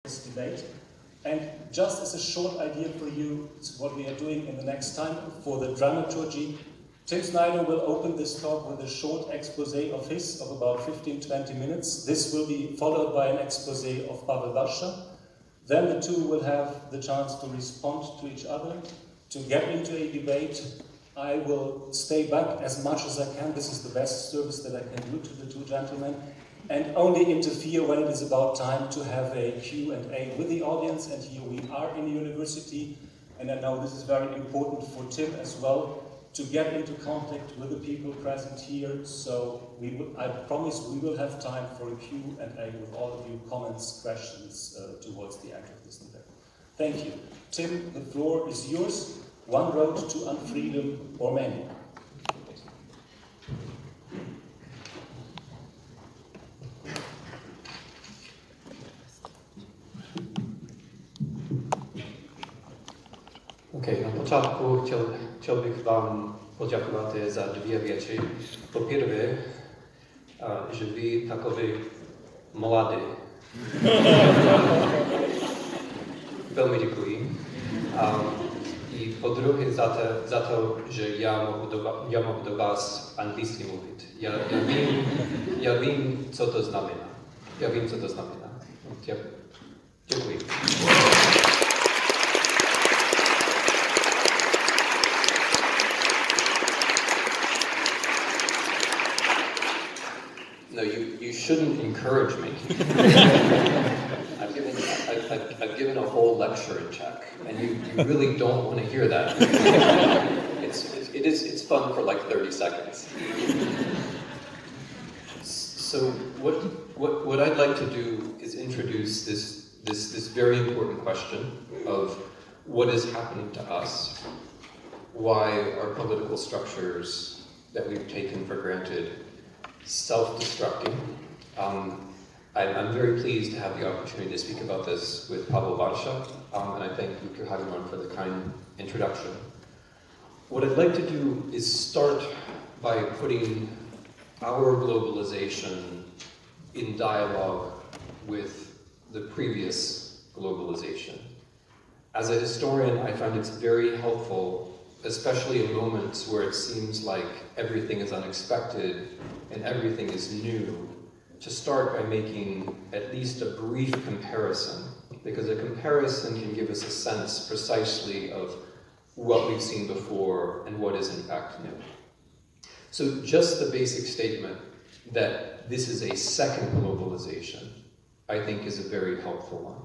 this debate. And just as a short idea for you, what we are doing in the next time for the dramaturgy, Tim Snyder will open this talk with a short expose of his of about 15-20 minutes. This will be followed by an expose of Pavel Barša. Then the two will have the chance to respond to each other, to get into a debate. I will stay back as much as I can. This is the best service that I can do to the two gentlemen, and only interfere when it is about time to have a Q&A with the audience. And here we are in the university, and I know this is very important for Tim as well, to get into contact with the people present here. So I promise we will have time for a Q&A with all of you, comments, questions towards the end of this debate. Thank you. Tim, the floor is yours. One road to Unfreedom or many. Na początku chciałbym wam podziękować za dwie rzeczy. Po pierwsze, że wy takowy młody. Bardzo dziękuję. I po drugie za to, że ja mogę do was angielski mówić. Ja wiem, co to znamena. Dziękuję. No, you shouldn't encourage me. I've given a whole lecture in Czech, and you really don't want to hear that. It's fun for like 30 seconds. So what I'd like to do is introduce this very important question of what is happening to us, why our political structures that we've taken for granted self-destructing. I'm very pleased to have the opportunity to speak about this with Pavel Barša, and I thank Luka Hagemann for the kind introduction. What I'd like to do is start by putting our globalization in dialogue with the previous globalization. As a historian, I find it's very helpful, especially in moments where it seems like everything is unexpected and everything is new, to start by making at least a brief comparison, because a comparison can give us a sense precisely of what we've seen before and what is in fact new. So just the basic statement that this is a second globalization, I think is a very helpful one,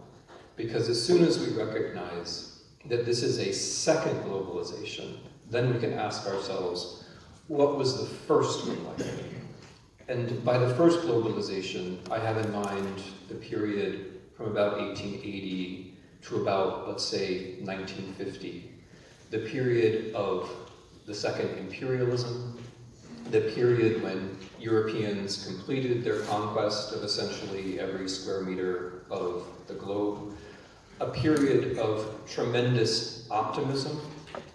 because as soon as we recognize that this is a second globalization, then we can ask ourselves, what was the first one like? And by the first globalization, I have in mind the period from about 1880 to about, let's say, 1950. The period of the second imperialism, the period when Europeans completed their conquest of essentially every square meter of the globe, a period of tremendous optimism,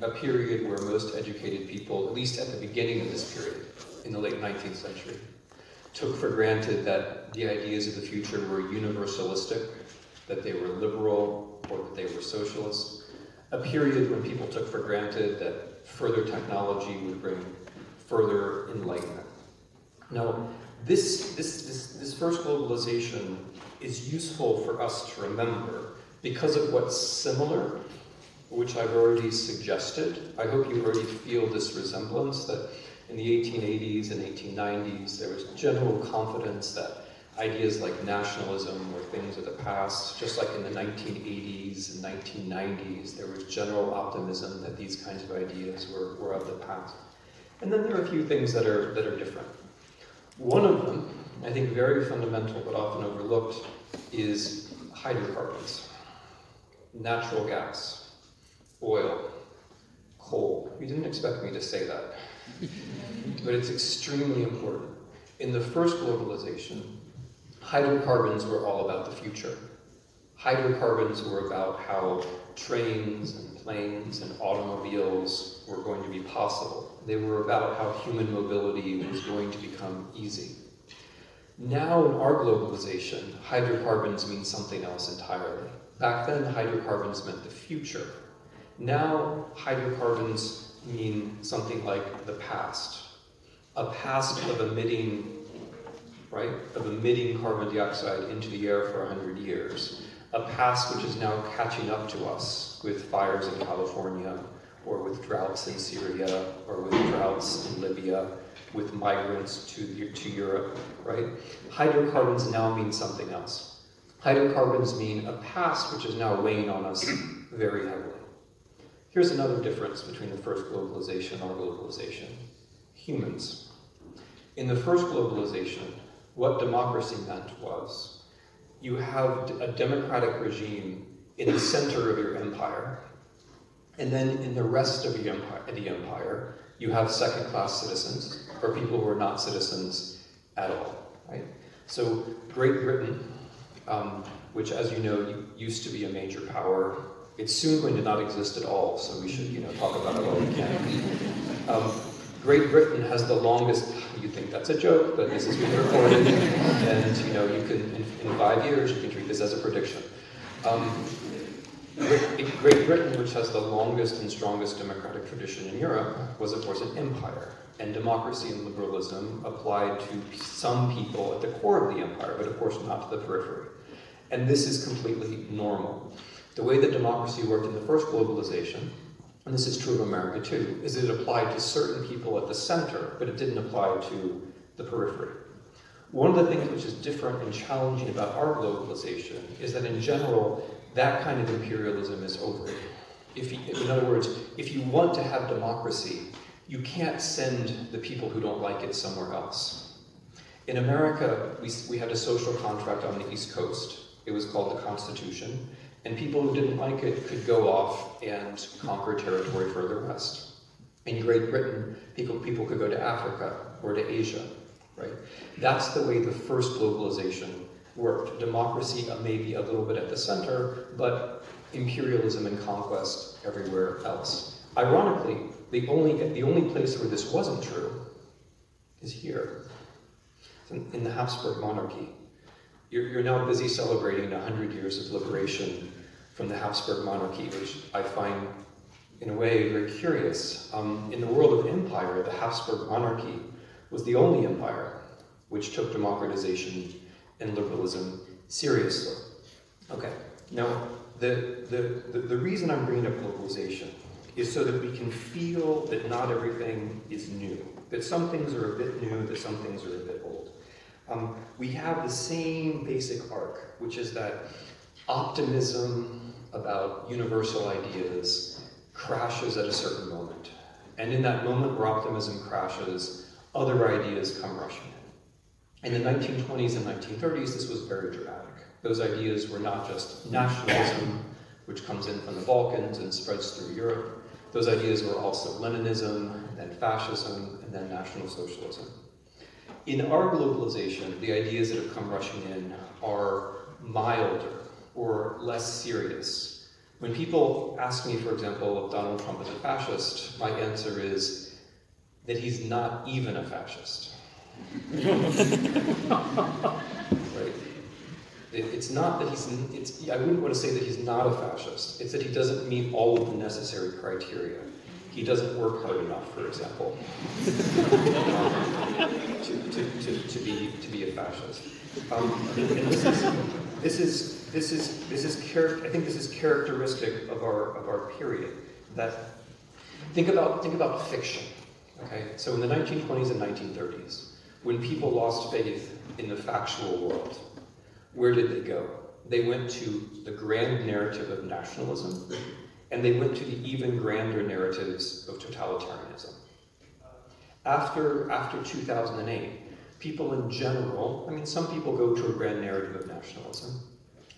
a period where most educated people, at least at the beginning of this period, in the late 19th century, took for granted that the ideas of the future were universalistic, that they were liberal, or that they were socialist. A period when people took for granted that further technology would bring further enlightenment. Now, this first globalization is useful for us to remember because of what's similar, which I've already suggested. I hope you already feel this resemblance, that in the 1880s and 1890s, there was general confidence that ideas like nationalism were things of the past. Just like in the 1980s and 1990s, there was general optimism that these kinds of ideas were of the past. And then there are a few things that are different. One of them, I think very fundamental but often overlooked, is hydrocarbons, natural gas, oil, coal. You didn't expect me to say that, but it's extremely important. In the first globalization, hydrocarbons were all about the future. Hydrocarbons were about how trains and planes and automobiles were going to be possible. They were about how human mobility was going to become easy. Now in our globalization, hydrocarbons mean something else entirely. Back then, hydrocarbons meant the future. Now, hydrocarbons mean something like the past. A past of emitting, right, of emitting carbon dioxide into the air for 100 years. A past which is now catching up to us with fires in California, or with droughts in Syria, or with droughts in Libya, with migrants to Europe, right? Hydrocarbons now mean something else. Hydrocarbons mean a past which is now weighing on us very heavily. Here's another difference between the first globalization and our globalization. Humans. In the first globalization, what democracy meant was you have a democratic regime in the center of your empire, and then in the rest of the empire, you have second-class citizens, or people who are not citizens at all, right? So Great Britain, which, as you know, used to be a major power, it's soon going to not exist at all, so we should, talk about it while we can. Great Britain has the longest, you think that's a joke, but this is being recorded, and you can, in 5 years, you can treat this as a prediction. Great Britain, which has the longest and strongest democratic tradition in Europe, was of course an empire, and democracy and liberalism applied to some people at the core of the empire, but of course not to the periphery. And this is completely normal. The way that democracy worked in the first globalization, and this is true of America too, is it applied to certain people at the center, but it didn't apply to the periphery. One of the things which is different and challenging about our globalization is that in general, that kind of imperialism is over. In other words, if you want to have democracy, you can't send the people who don't like it somewhere else. In America, we had a social contract on the East Coast. It was called the Constitution, and people who didn't like it could go off and conquer territory further west. In Great Britain, people could go to Africa or to Asia, right? That's the way the first globalization worked. Democracy maybe a little bit at the center, but imperialism and conquest everywhere else. Ironically, the only place where this wasn't true is here, in the Habsburg monarchy. You're now busy celebrating 100 years of liberation from the Habsburg monarchy, which I find, in a way, very curious. In the world of empire, the Habsburg monarchy was the only empire which took democratization and liberalism seriously. Okay, now the reason I'm bringing up globalization is so that we can feel that not everything is new, that some things are a bit new, that some things are a bit old. We have the same basic arc, which is that optimism about universal ideas crashes at a certain moment. And in that moment where optimism crashes, other ideas come rushing in. In the 1920s and 1930s, this was very dramatic. Those ideas were not just nationalism, which comes in from the Balkans and spreads through Europe. Those ideas were also Leninism, and then fascism, and then National Socialism. In our globalization, the ideas that have come rushing in are milder or less serious. When people ask me, for example, if Donald Trump is a fascist, my answer is that he's not even a fascist. Right? It's not that I wouldn't want to say that he's not a fascist. It's that he doesn't meet all of the necessary criteria. He doesn't work hard enough, for example, to be a fascist. And I think this is characteristic of our period. That think about fiction. Okay, so in the 1920s and 1930s, when people lost faith in the factual world, where did they go? They went to the grand narrative of nationalism, and they went to the even grander narratives of totalitarianism. After 2008, people in general, some people go to a grand narrative of nationalism,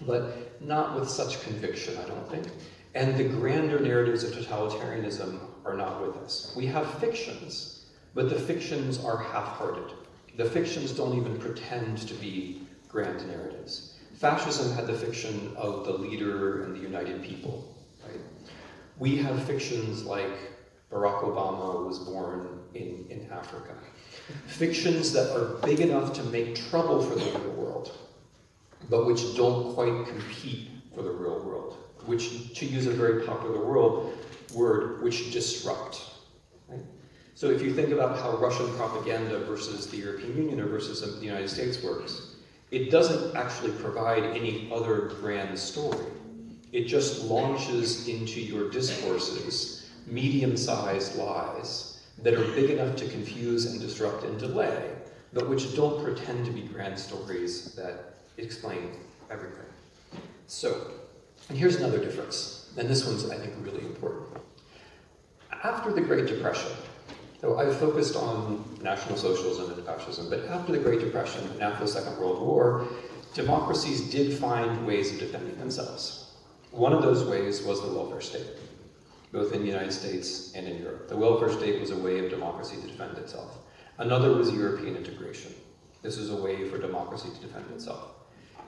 but not with such conviction, I don't think. And the grander narratives of totalitarianism are not with us. We have fictions, but the fictions are half-hearted. The fictions don't even pretend to be grand narratives. Fascism had the fiction of the leader and the united people, right? We have fictions like Barack Obama was born in Africa. Fictions that are big enough to make trouble for the real world, but which don't quite compete for the real world, which, to use a very popular word, which disrupt. Right? So if you think about how Russian propaganda versus the European Union or versus the United States works, it doesn't actually provide any other grand story. It just launches into your discourses medium-sized lies that are big enough to confuse and disrupt and delay, but which don't pretend to be grand stories that explain everything. So, and here's another difference, and this one's, I think, really important. After the Great Depression, so I've focused on National Socialism and fascism, but after the Great Depression and after the Second World War, democracies did find ways of defending themselves. One of those ways was the welfare state, both in the United States and in Europe. The welfare state was a way of democracy to defend itself. Another was European integration. This is a way for democracy to defend itself.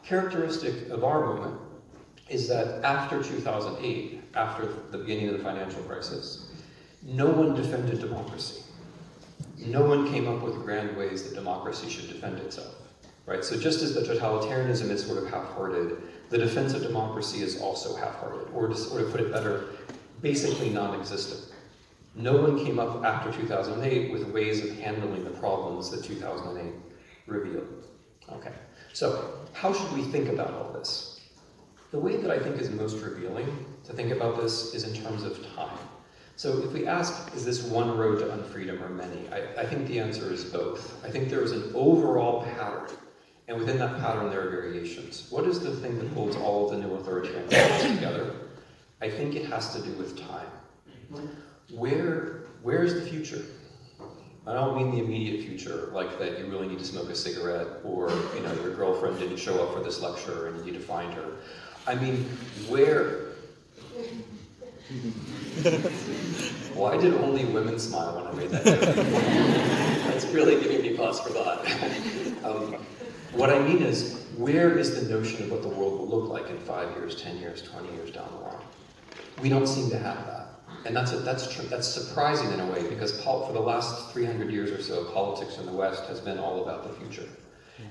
Characteristic of our movement is that after 2008, after the beginning of the financial crisis, no one defended democracy. No one came up with grand ways that democracy should defend itself, right? So just as the totalitarianism is sort of half-hearted, the defense of democracy is also half-hearted, or to put it better, basically non-existent. No one came up after 2008 with ways of handling the problems that 2008 revealed. Okay, so how should we think about all this? The way that I think is most revealing to think about this is in terms of time. So if we ask, is this one road to unfreedom or many? I think the answer is both. I think there is an overall pattern, and within that pattern there are variations. What is the thing that holds all of the new authoritarian models together? I think it has to do with time. Where's the future? I don't mean the immediate future, like that you really need to smoke a cigarette, or your girlfriend didn't show up for this lecture and you need to find her. I mean, where? Why did only women smile when I made that joke? That's really giving me pause for thought. What I mean is, where is the notion of what the world will look like in 5 years, 10 years, 20 years down the line? We don't seem to have that. And that's surprising in a way, because for the last 300 years or so, politics in the West has been all about the future.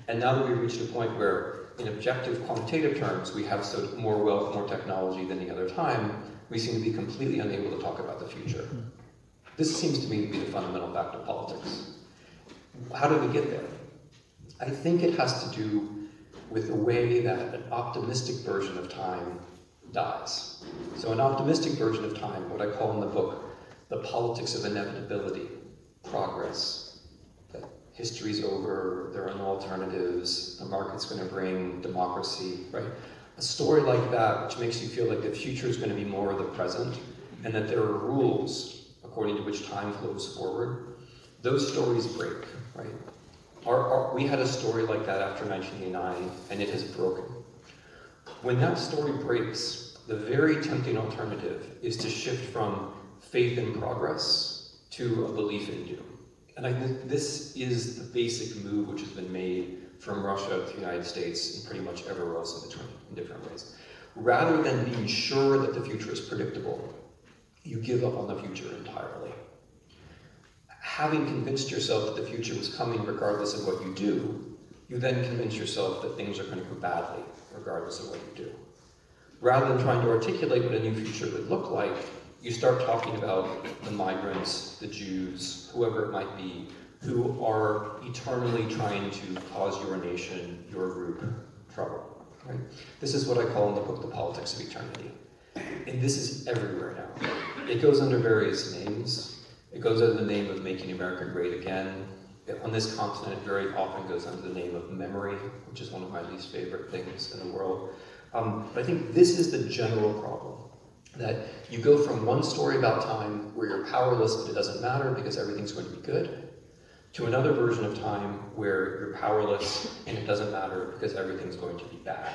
And now that we've reached a point where, in objective quantitative terms, we have more wealth, more technology than any other time, we seem to be completely unable to talk about the future. This seems to me to be the fundamental fact of politics. How did we get there? I think it has to do with the way that an optimistic version of time dies. So an optimistic version of time, what I call in the book, the politics of inevitability, progress, that history's over, there are no alternatives, the market's going to bring democracy, right? A story like that, which makes you feel like the future is going to be more of the present, and that there are rules according to which time flows forward, those stories break, right? We had a story like that after 1989, and it has broken. When that story breaks, the very tempting alternative is to shift from faith in progress to a belief in doom. And I think this is the basic move which has been made from Russia to the United States and pretty much everywhere else in between, in different ways. Rather than being sure that the future is predictable, you give up on the future entirely. Having convinced yourself that the future was coming regardless of what you do, you then convince yourself that things are going to go badly regardless of what you do. Rather than trying to articulate what a new future would look like, you start talking about the migrants, the Jews, whoever it might be, who are eternally trying to cause your nation, your group, trouble. Right? This is what I call in the book the politics of eternity. And this is everywhere now. It goes under various names. It goes under the name of making America great again. On this continent, it very often goes under the name of memory, which is one of my least favorite things in the world. But I think this is the general problem, that you go from one story about time where you're powerless but it doesn't matter because everything's going to be good, to another version of time where you're powerless and it doesn't matter because everything's going to be bad.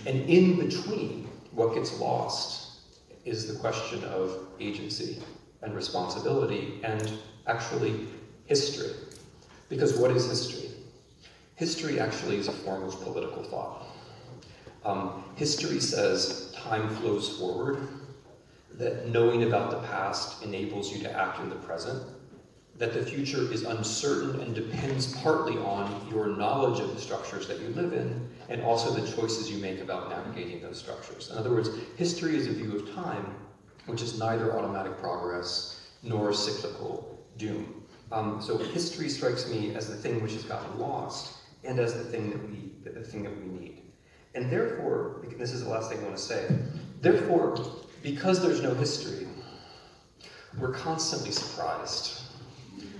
And in between, what gets lost is the question of agency and responsibility and actually history. Because what is history? History actually is a form of political thought. History says time flows forward, that knowing about the past enables you to act in the present, that the future is uncertain and depends partly on your knowledge of the structures that you live in, and also the choices you make about navigating those structures. In other words, history is a view of time which is neither automatic progress nor cyclical doom. So history strikes me as the thing which has gotten lost, and as the thing that we need. And therefore, this is the last thing I want to say, therefore, because there's no history, we're constantly surprised.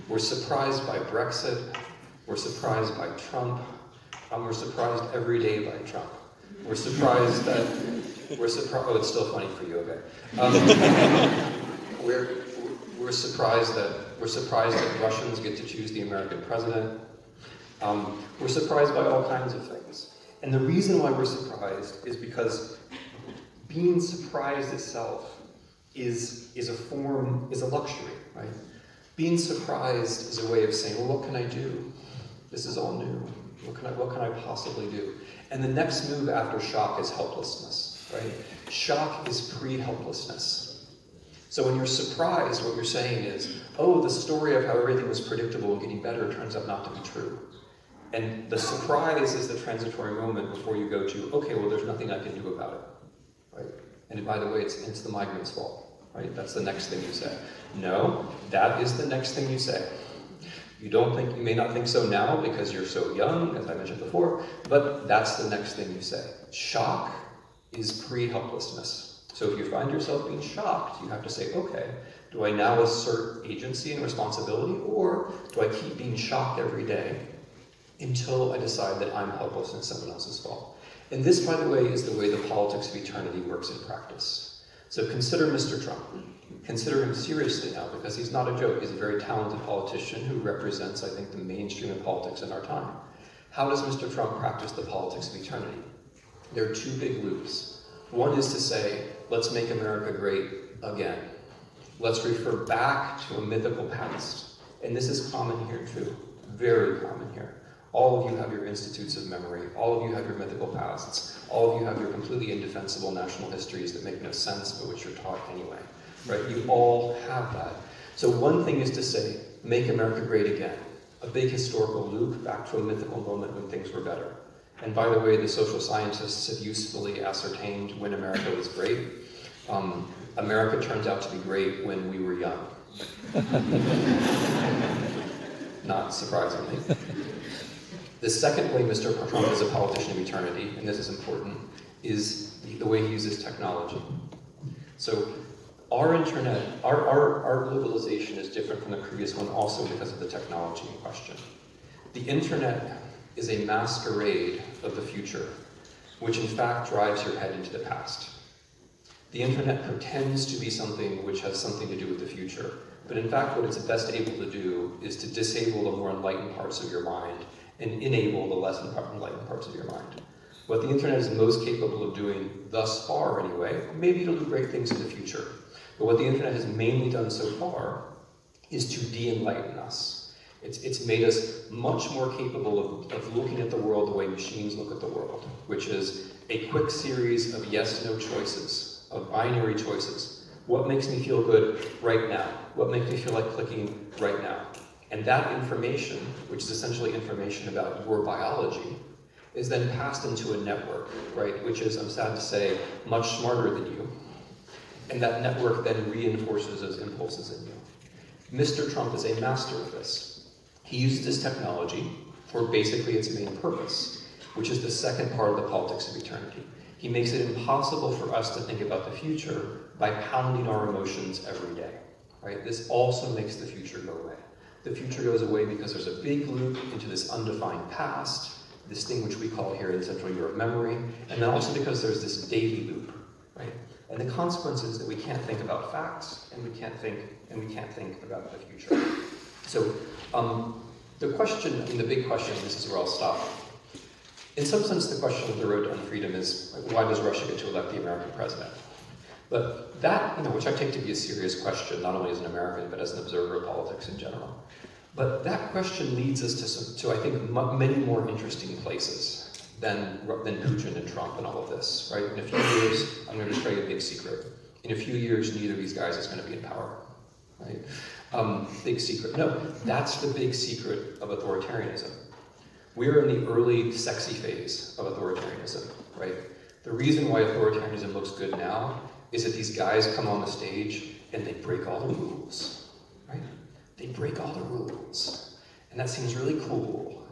We're surprised by Brexit, we're surprised by Trump, we're surprised every day by Trump. We're surprised that, oh, it's still funny for you, okay. We're surprised that Russians get to choose the American president. We're surprised by all kinds of things. And the reason why we're surprised is because being surprised itself is a luxury, right? Being surprised is a way of saying, well, what can I do? This is all new. What can I possibly do? And the next move after shock is helplessness, right? Shock is pre-helplessness. So when you're surprised, what you're saying is, oh, the story of how everything was predictable and getting better turns out not to be true. And the surprise is the transitory moment before you go to, okay, well, there's nothing I can do about it, right? And by the way, it's the migrants' fault, right? That's the next thing you say. No, that is the next thing you say. You may not think so now because you're so young, as I mentioned before, but that's the next thing you say. Shock is pre-helplessness. So if you find yourself being shocked, you have to say, okay, do I now assert agency and responsibility, or do I keep being shocked every day until I decide that I'm helpless and it's someone else's fault? And this, by the way, is the way the politics of eternity works in practice. So consider Mr. Trump. Consider him seriously now, because he's not a joke. He's a very talented politician who represents, I think, the mainstream of politics in our time. How does Mr. Trump practice the politics of eternity? There are two big loops. One is to say, let's make America great again. Let's refer back to a mythical past. And this is common here too, very common here. All of you have your institutes of memory. All of you have your mythical pasts. All of you have your completely indefensible national histories that make no sense, but which you're taught anyway. Right? You all have that. So one thing is to say, make America great again. A big historical loop back to a mythical moment when things were better. And by the way, the social scientists have usefully ascertained when America was great. America turns out to be great when we were young. Not surprisingly. The second way Mr. Trump is a politician of eternity, and this is important, is the way he uses technology. So our internet, our globalization is different from the previous one also because of the technology in question. The internet is a masquerade of the future, which in fact drives your head into the past. The internet pretends to be something which has something to do with the future, but in fact what it's best able to do is to disable the more enlightened parts of your mind and enable the less enlightened parts of your mind. What the internet is most capable of doing thus far anyway, maybe it'll do great things in the future, but what the internet has mainly done so far is to de-enlighten us. It's made us much more capable of looking at the world the way machines look at the world, which is a quick series of yes-no choices, of binary choices. What makes me feel good right now? What makes me feel like clicking right now? And that information, which is essentially information about your biology, is then passed into a network, right? Which is, I'm sad to say, much smarter than you. And that network then reinforces those impulses in you. Mr. Trump is a master of this. He uses this technology for basically its main purpose, which is the second part of the politics of eternity. He makes it impossible for us to think about the future by pounding our emotions every day, right? This also makes the future go away. The future goes away because there's a big loop into this undefined past, this thing which we call here in Central Europe memory, and then also because there's this daily loop, right? And the consequence is that we can't think about facts, and we can't think about the future. So the question, the big question, this is where I'll stop. In some sense, the question of the road to Unfreedom is, why does Russia get to elect the American president? But that, which I take to be a serious question, not only as an American, but as an observer of politics in general. But that question leads us to I think, many more interesting places than Putin and Trump and all of this, right? In a few years, I'm going to tell you a big secret. In a few years, neither of these guys is going to be in power, right? Big secret. No, that's the big secret of authoritarianism. We're in the early sexy phase of authoritarianism, right? The reason why authoritarianism looks good now is that these guys come on the stage and they break all the rules, right? They break all the rules. And that seems really cool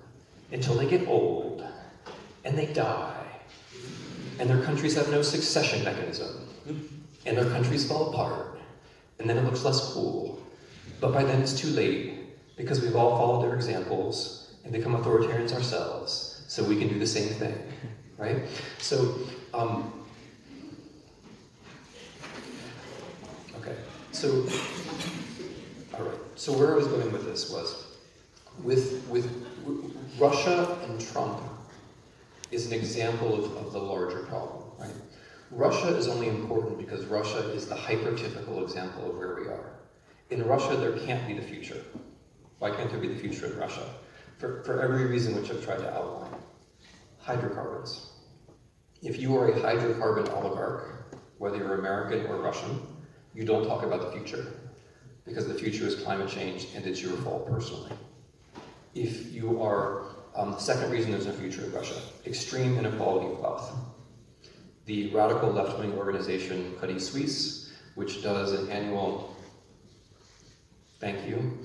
until they get old and they die. And their countries have no succession mechanism. And their countries fall apart. And then it looks less cool. But by then it's too late because we've all followed their examples and become authoritarians ourselves. So we can do the same thing, right? So, okay. So, all right. So where I was going with this was, with Russia and Trump is an example of the larger problem, right? Russia is only important because Russia is the hypertypical example of where we are. In Russia, there can't be the future. Why can't there be the future in Russia? For every reason which I've tried to outline. Hydrocarbons. If you are a hydrocarbon oligarch, whether you're American or Russian, you don't talk about the future, because the future is climate change and it's your fault personally. If you are, the second reason there's no future in Russia, extreme inequality of wealth. The radical left-wing organization Credit Suisse, which does an annual, thank you,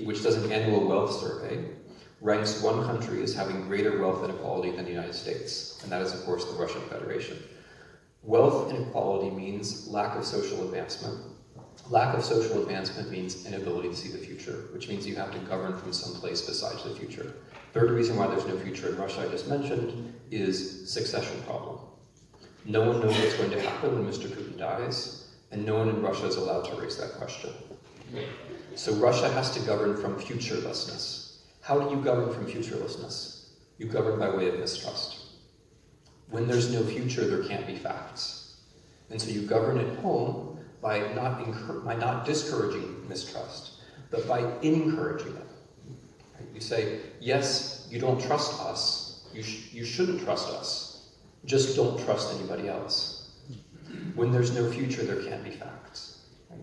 which does an annual wealth survey, ranks one country as having greater wealth inequality than the United States, and that is, of course, the Russian Federation. Wealth inequality means lack of social advancement. Lack of social advancement means inability to see the future, which means you have to govern from some place besides the future. Third reason why there's no future in Russia, I just mentioned, is succession problem. No one knows what's going to happen when Mr. Putin dies, and no one in Russia is allowed to raise that question. So Russia has to govern from futurelessness. How do you govern from futurelessness? You govern by way of mistrust. When there's no future, there can't be facts. And so you govern at home by not discouraging mistrust, but by encouraging it. Right? You say, yes, you don't trust us, you shouldn't trust us, just don't trust anybody else. When there's no future, there can't be facts. Right?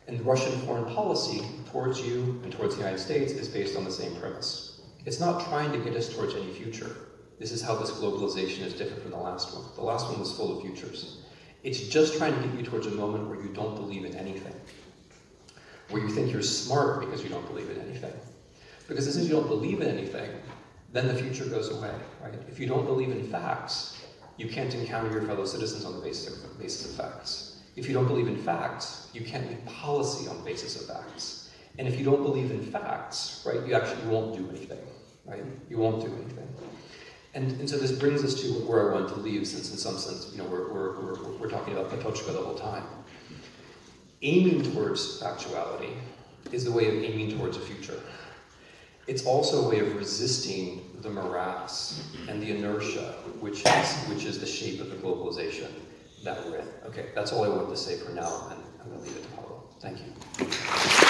And Russian foreign policy towards you and towards the United States is based on the same premise. It's not trying to get us towards any future. This is how this globalization is different from the last one. The last one was full of futures. It's just trying to get you towards a moment where you don't believe in anything. Where you think you're smart because you don't believe in anything. Because as soon as you don't believe in anything, then the future goes away, right? If you don't believe in facts, you can't encounter your fellow citizens on the basis of facts. If you don't believe in facts, you can't make policy on the basis of facts. And if you don't believe in facts, right, you actually won't do anything, right? You won't do anything. And so this brings us to where I want to leave, since in some sense, you know, we're talking about Patochka the whole time. Aiming towards factuality is the way of aiming towards a future. It's also a way of resisting the morass and the inertia, which is the shape of the globalization that we're in. Okay, that's all I wanted to say for now, and I'm going to leave it to Pavel. Thank you.